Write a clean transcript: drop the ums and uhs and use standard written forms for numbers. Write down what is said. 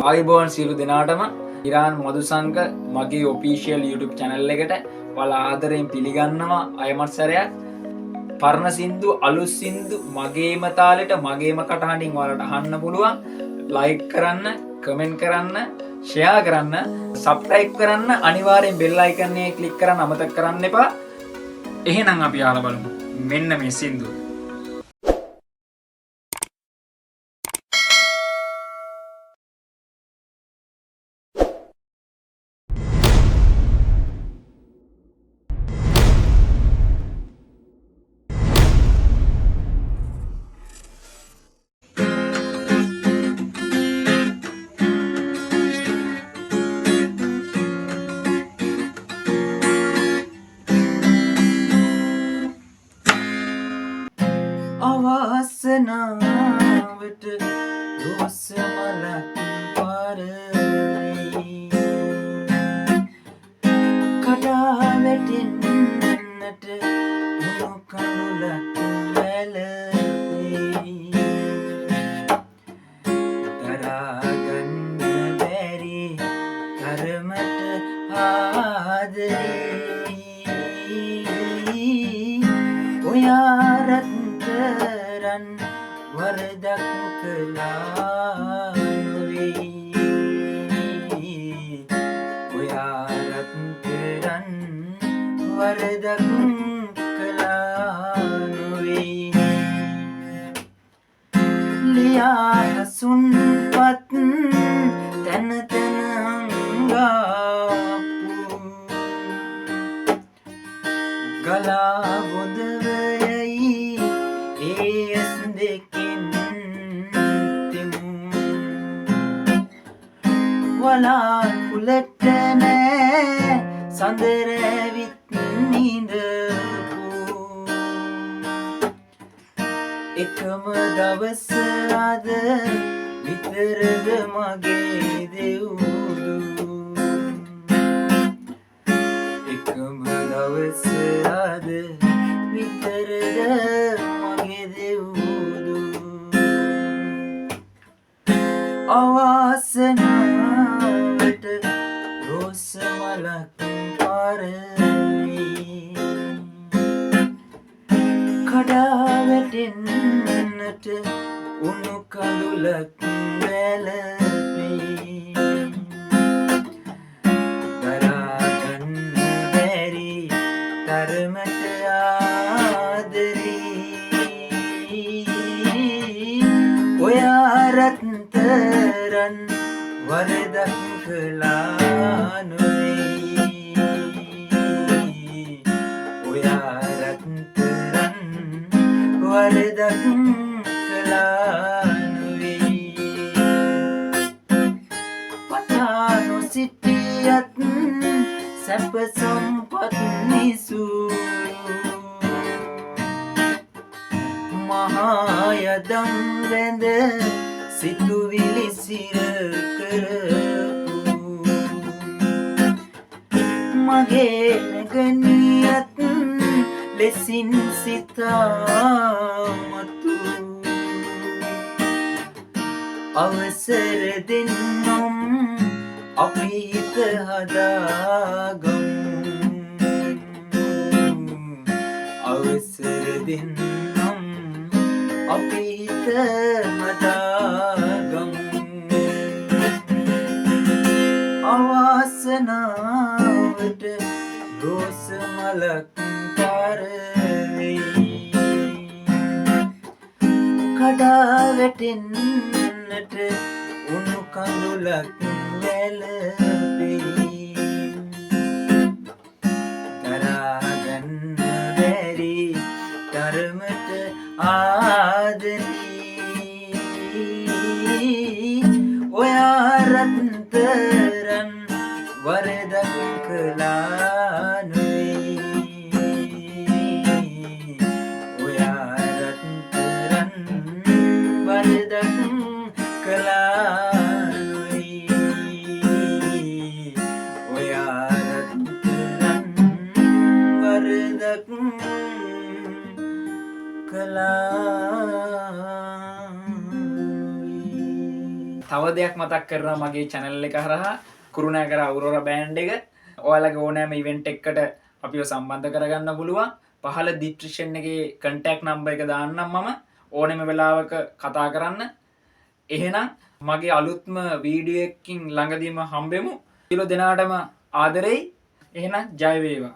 ආයුබෝවන් සියලු දෙනාටම ඉරාන් මදුසංක මගේ ඔෆිෂියල් YouTube channel එකට ඔයාලා ආදරයෙන් පිළිගන්නවා අයමත් සැරයක් පරණ සින්දු අලුත් සින්දු මගේම තාලෙට මගේම කටහඬින් ඔයාලට අහන්න පුළුවන් like කරන්න comment කරන්න share කරන්න subscribe කරන්න අනිවාර්යෙන් bell icon එක click කරන්න අමතක කරන්න එපා එහෙනම් අපි ආලා බලමු මෙන්න මේ සින්දුව අවාසනාවට රෝස මලක් පාරේ කඩා වැටෙන්නට මුණු කඳුලක් වැළපේ දරාගන්න බැරි තරමට ආදරේ ඔයාරත් වරදක් කළා නොවේ ඔයාරත් කරන් වරදක් කළා නොවේ ලියා හසුන්පත් තැන තැන හංගාපු ගලා බොදවයයි ඒස් දෙකින් තිමු වලාකුළට නෑ සඳරැවිත් නිඳපු එකම දවස අද විතරද මගේ දෙව්දු එකම දවස අද විතරද අවාසනාවට රෝස මලක් පාරේ කඩා වැටෙන්නට උණු කඳුලක් වැළපේ දරාගන්න බැරි තරමට ආදරේ ඔයාරත් තරන් වරදක් කළා නොවේ ඔයාරත් තරන් වරදක් කළා නොවේ පතා නොසිටියත් සැප සම්පත් නිසූරු මහා යදම් වැඳ සිතුවිලි සිර කරපු මගේ නැගණියත් ලෙසින් සිතාමතු අවසර දෙන්නම් අපි හිත හදාගමු අවසර දෙන්නම් අපි හිත හදාගමු අවාසනාවට රෝස මලක් පාරේ කඩා වැටෙන්නට උණු කඳුලක් වැළපේ දරාගන්න බැරි තරමට ආදරේ ඔයාරත් තරන් වරදක් කළා නොවේ ඔයාරත් තරන් වරදක් කළා නොවේ ඔයාරත් තරන් වරදක් කළා තව දෙයක් මතක් කරනවා මගේ channel එක හරහා කුරුණෑගල අවුරෝරා බෑන්ඩ් එක ඔයාලගේ ඕනෑම ඉවෙන්ට් එකකට අපිව සම්බන්ධ කරගන්න පුළුවන්. පහළ description එකේ contact number එක දාන්නම් මම ඕනෙම වෙලාවක කතා කරන්න. එහෙනම් මගේ අලුත්ම වීඩියෝ එකකින් ළඟදීම හම්බෙමු. සියලු දෙනාටම ආදරෙයි. එහෙනම් ජය වේවා.